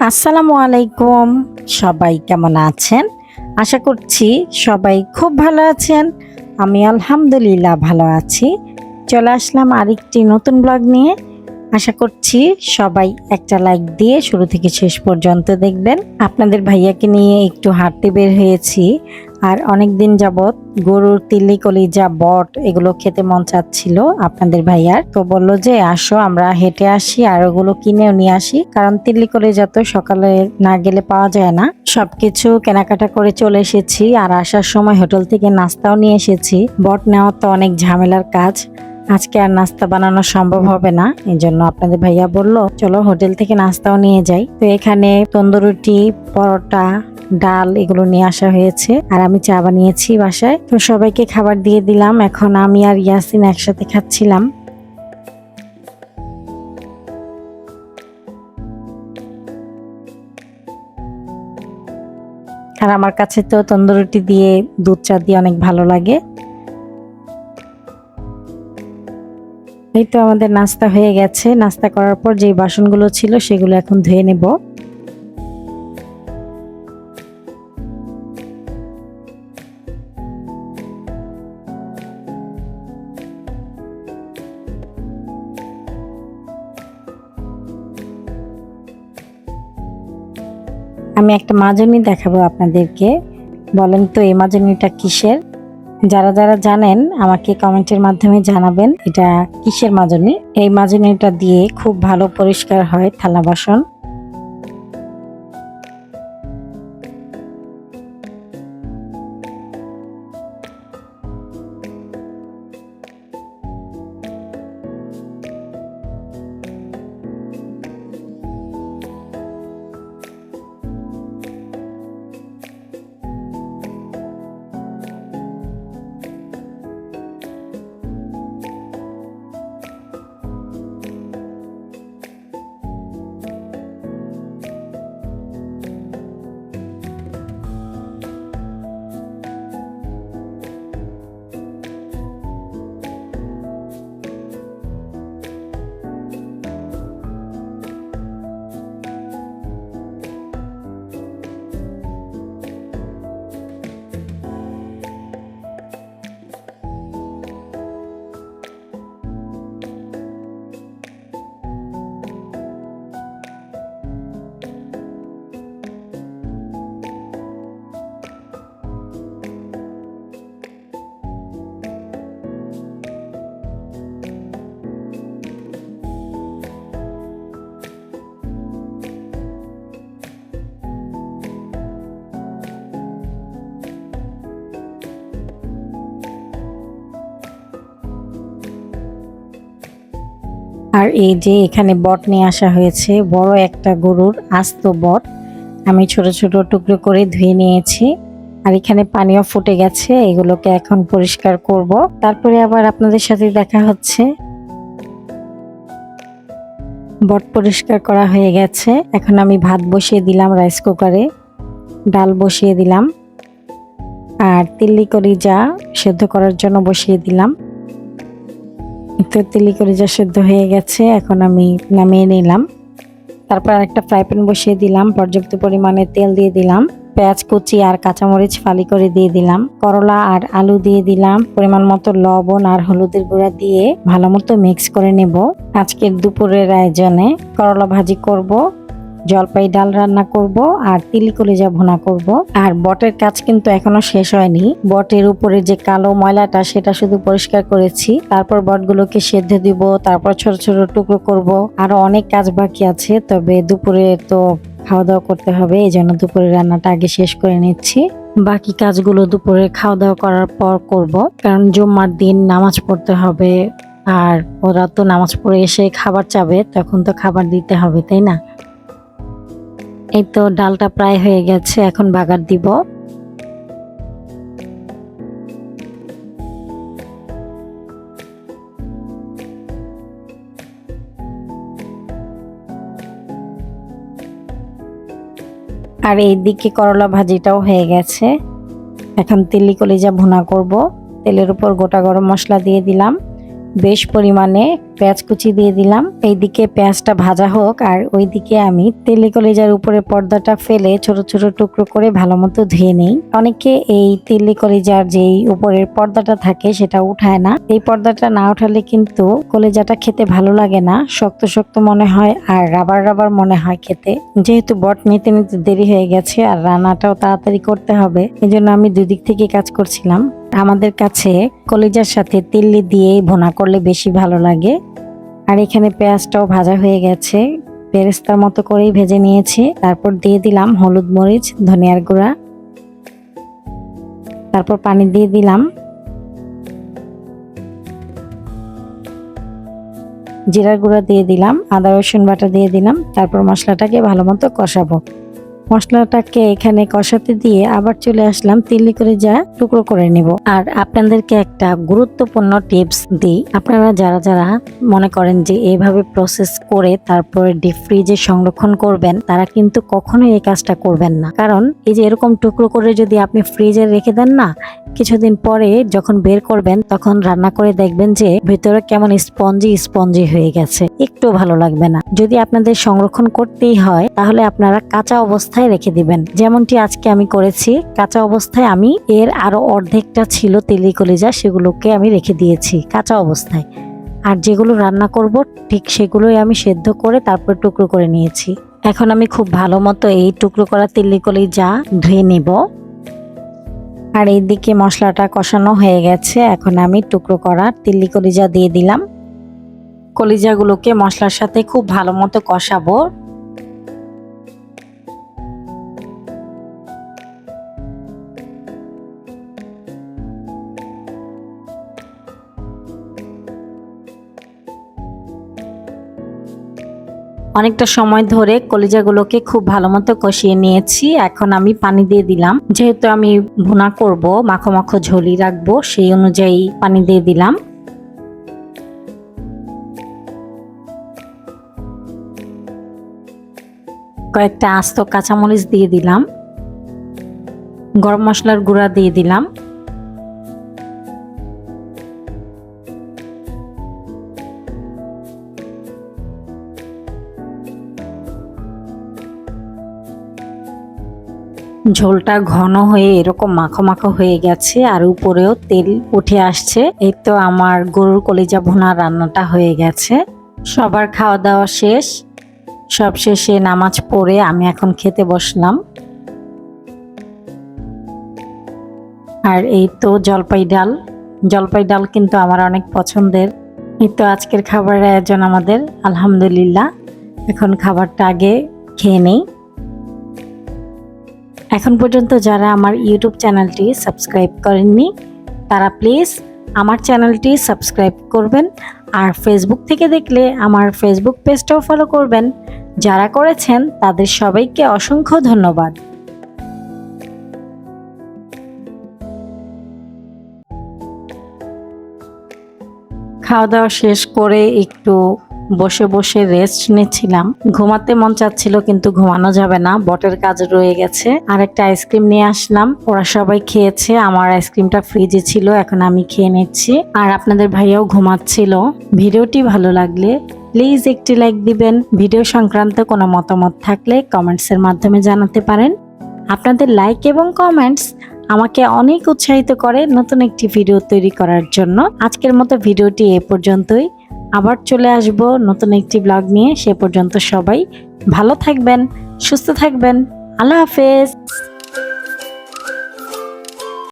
আসসালামু আলাইকুম। সবাই কেমন আছেন? আশা করছি সবাই খুব ভালো আছেন। আমি আলহামদুলিল্লাহ ভালো আছি। চলে আসলাম আরেকটি নতুন ব্লগ নিয়ে। আশা করছি সবাই একটা লাইক দিয়ে শুরু থেকে শেষ পর্যন্ত দেখবেন। আপনাদের ভাইয়াকে নিয়ে একটু হাঁটতে বের হয়েছি। আর অনেক দিন যাবত গরুর তিল্লি কলিজা বট এগুলো খেতে মন চাচ্ছিল আপনাদের ভাইয়ার। তো বলল যে আসো আমরা হেঁটে আসি আর ওগুলো কিনেও নিয়ে আসি, কারণ তিল্লি কলিজা তো সকালে না গেলে পাওয়া যায় না। সবকিছু কেনাকাটা করে চলে এসেছি আর আসার সময় হোটেল থেকে নাস্তাও নিয়ে এসেছি। বট নেওয়া তো অনেক ঝামেলার কাজ, আজকে আর নাস্তা বানানো সম্ভব হবে না, এই জন্য আপনাদের ভাইয়া বলল চলো হোটেল থেকে নাস্তাও নিয়ে যাই। তো এখানে তন্দুর রুটি, পরোটা, ডাল এগুলো নিয়ে আসা হয়েছে আর আমি চা বানিয়েছি বাসায়। তো সবাইকে খাবার দিয়ে দিলাম। এখন আমি আর ইয়াসিন একসাথে খাচ্ছিলাম। আর আমার কাছে তো তন্দুর রুটি দিয়ে দুধ চা দিয়ে অনেক ভালো লাগে। এই তো আমাদের নাস্তা হয়ে গেছে। নাস্তা করার পর যে বাসনগুলো ছিল সেগুলো এখন ধুয়ে নেব। আমি একটা মাজনি দেখাবো আপনাদেরকে। বলেন তো এই মাজনিটা কিসের? যারা যারা জানেন আমাকে কমেন্টের মাধ্যমে জানাবেন এটা কিসের মাজনি। এই মাজনিটা দিয়ে খুব ভালো পরিষ্কার হয় থালা বাসন। আর এই যে এখানে বট নিয়ে আসা হয়েছে, বড় একটা গরুর আস্ত বট। আমি ছোট ছোট টুকরো করে ধুয়ে নিয়েছি। আর এখানে পানিও ফুটে গেছে, এগুলোকে এখন পরিষ্কার করব। তারপরে আবার আপনাদের সাথে দেখা হচ্ছে। বট পরিষ্কার করা হয়ে গেছে। এখন আমি ভাত বসিয়ে দিলাম রাইস কুকারে, ডাল বসিয়ে দিলাম আর তিল্লি কলিজা সেদ্ধ করার জন্য বসিয়ে দিলাম। তো তিল্লি কলিজা সেদ্ধ হয়ে গেছে, এখন আমি নামিয়ে নিলাম। তারপর একটা ফ্রাই প্যান বসিয়ে দিলাম, পর্যাপ্ত পরিমাণে তেল দিয়ে দিলাম, পেঁয়াজ কুচি আর কাঁচামরিচ ফালি করে দিয়ে দিলাম, করলা আর আলু দিয়ে দিলাম, পরিমাণ মতো লবণ আর হলুদের গুঁড়া দিয়ে ভালো মতো মিক্স করে নেব। আজকের দুপুরের আয়োজনে করলা ভাজি করব, জলপাই ডাল রান্না করব আর তিলি কলিজা ভুনা করব। আর বটের কাজ কিন্তু এখনো শেষ হয়নি। বটের উপরে যে কালো ময়লাটা সেটা শুধু পরিষ্কার করেছি। তারপর বটগুলোকে সেদ্ধ দিব, তারপর ছোট ছোট টুকরো করব। আরো অনেক কাজ বাকি আছে, তবে দুপুরে তো খাওয়া দাওয়া করতে হবে, এই জন্য দুপুরের রান্নাটা আগে শেষ করে নিচ্ছি। বাকি কাজগুলো দুপুরে খাওয়া দাওয়া করার পর করব, কারণ জুম্মার দিন নামাজ পড়তে হবে। আর ওরা তো নামাজ পড়ে এসে খাবার চাবে, তখন তো খাবার দিতে হবে, তাই না? এই তো ডালটা প্রায় হয়ে গেছে, এখন বাগার দিব। আর এইদিকে করলা ভাজিটাও হয়ে গেছে। এখন তিল্লি কলিজা ভুনা করব। তেলের উপর গোটা গরম মশলা দিয়ে দিলাম, বেশ পরিমাণে পেঁয়াজ কুচি দিয়ে দিলাম। এইদিকে পেঁয়াজটা ভাজা হোক আর ওইদিকে আমি তেলি কলিজার উপরে পর্দাটা ফেলে ছোট ছোট টুকরো করে ভালো মতো ধুয়ে নেই। অনেকে এই তেলি কলিজার যেই উপরের পর্দাটা থাকে সেটা উঠায় না। এই পর্দাটা না উঠালে কিন্তু কলিজাটা খেতে ভালো লাগে না, শক্ত শক্ত মনে হয় আর রাবার রাবার মনে হয় খেতে। যেহেতু বট নিতে নিতে দেরি হয়ে গেছে আর রান্নাটাও তাড়াতাড়ি করতে হবে, এজন্য আমি দুই দিক থেকে কাজ করছিলাম। আমাদের কাছে কলিজার সাথে তিল্লি দিয়ে ভুনা করলে বেশি ভালো লাগে। আর এখানে পেঁয়াজটাও ভাজা হয়ে গেছে, বেরেস্তার মতো করেই ভেজে নিয়েছি। তারপর দিয়ে দিলাম হলুদ মরিচ ধনিয়ার গুঁড়া, তারপর পানি দিয়ে দিলাম, জিরার গুঁড়া দিয়ে দিলাম, আদা রসুন বাটা দিয়ে দিলাম। তারপর মশলাটাকে ভালো মতো কষাবো। মশলাটাকে এখানে কষাতে দিয়ে আবার চলে আসলাম তিল্লি করে যা টুকরো করে নিব। আর আপনাদেরকে একটা গুরুত্বপূর্ণ টিপস দিই, আপনারা যারা যারা মনে করেন যে এইভাবে প্রসেস করে তারপরে ডিপ ফ্রিজে সংরক্ষণ করবেন, তারা কিন্তু কখনোই এই কাজটা করবেন না। কারণ এই যে এরকম টুকরো করে যদি আপনি ফ্রিজে রেখে দেন না, কিছুদিন পরে যখন বের করবেন তখন রান্না করে দেখবেন যে ভেতরে কেমন স্পঞ্জি স্পঞ্জি হয়ে গেছে, একটু ভালো লাগবে না। যদি আপনাদের সংরক্ষণ করতেই হয় তাহলে আপনারা কাঁচা অবস্থায় রেখে দিবেন, যেমনটি আজকে আমি করেছি। কাঁচা অবস্থায় আমি এর আরো অর্ধেকটা ছিল তেলি কলিজা, সেগুলোকে আমি রেখে দিয়েছি কাঁচা অবস্থায়। আর যেগুলো রান্না করব ঠিক সেগুলোই আমি সেদ্ধ করে তারপর টুকরো করে নিয়েছি। এখন আমি খুব ভালো মতো এই টুকরো করা তেলি কলিজা ধুয়ে নিব। আর এইদিকে মশলাটা কষানো হয়ে গেছে, এখন আমি টুকরো করা তিল্লি কলিজা দিয়ে দিলাম। কলিজাগুলোকে মশলার সাথে খুব ভালো মতো কষাবো। অনেকটা সময় ধরে কলিজাগুলোকে খুব ভালো মতো কষিয়ে নিয়েছি। এখন আমি পানি দিয়ে দিলাম, যেহেতু আমি ভুনা করব, মাখো মাখো ঝোলই রাখবো, সেই অনুযায়ী পানি দিয়ে দিলাম। কয়েকটা আস্ত কাঁচামরিচ দিয়ে দিলাম, গরম মশলার গুঁড়া দিয়ে দিলাম, ঝোলটা ঘন হয়ে এরকম মাখো মাখো হয়ে গেছে আর উপরেও তেল উঠে আসছে। এই তো আমার গরুর কলিজা ভুনা রান্নাটা হয়ে গেছে। সবার খাওয়া দাওয়া শেষ, সব শেষে নামাজ পড়ে আমি এখন খেতে বসলাম। আর এই তো জলপাই ডাল, জলপাই ডাল কিন্তু আমার অনেক পছন্দের। এই তো আজকের খাবারের আয়োজন আমাদের, আলহামদুলিল্লাহ। এখন খাবারটা আগে খেয়ে নেই। এখন পর্যন্ত যারা আমার ইউটিউব চ্যানেলটি সাবস্ক্রাইব করেননি তারা প্লিজ আমার চ্যানেলটি সাবস্ক্রাইব করবেন। আর ফেসবুক থেকে দেখলে আমার ফেসবুক পেজটাও ফলো করবেন। যারা করেছেন তাদের সবাইকে অসংখ্য ধন্যবাদ। খাওয়া দাওয়া শেষ করে একটু বসে বসে রেস্ট নিচ্ছিলাম। ঘুমাতে মন চাচ্ছিল কিন্তু ঘুমানো যাবে না, বটের কাজ রয়ে গেছে। আর একটা আইসক্রিম নিয়ে আসলাম, ওরা সবাই খেয়েছে, আমার আইসক্রিমটা ফ্রিজে ছিল, এখন আমি খেয়ে নিচ্ছি। আর আপনাদের ভাইয়াও ঘুমাচ্ছিল। ভিডিওটি ভালো লাগলে প্লিজ একটি লাইক দিবেন। ভিডিও সংক্রান্ত কোনো মতামত থাকলে কমেন্টসের মাধ্যমে জানাতে পারেন। আপনাদের লাইক এবং কমেন্টস আমাকে অনেক উৎসাহিত করে নতুন একটি ভিডিও তৈরি করার জন্য। আজকের মতো ভিডিওটি এ পর্যন্তই। আবার চলে আসব নতুন একটি ব্লগ নিয়ে। সে পর্যন্ত সবাই ভালো থাকবেন, সুস্থ থাকবেন। আল্লাহ হাফেজ।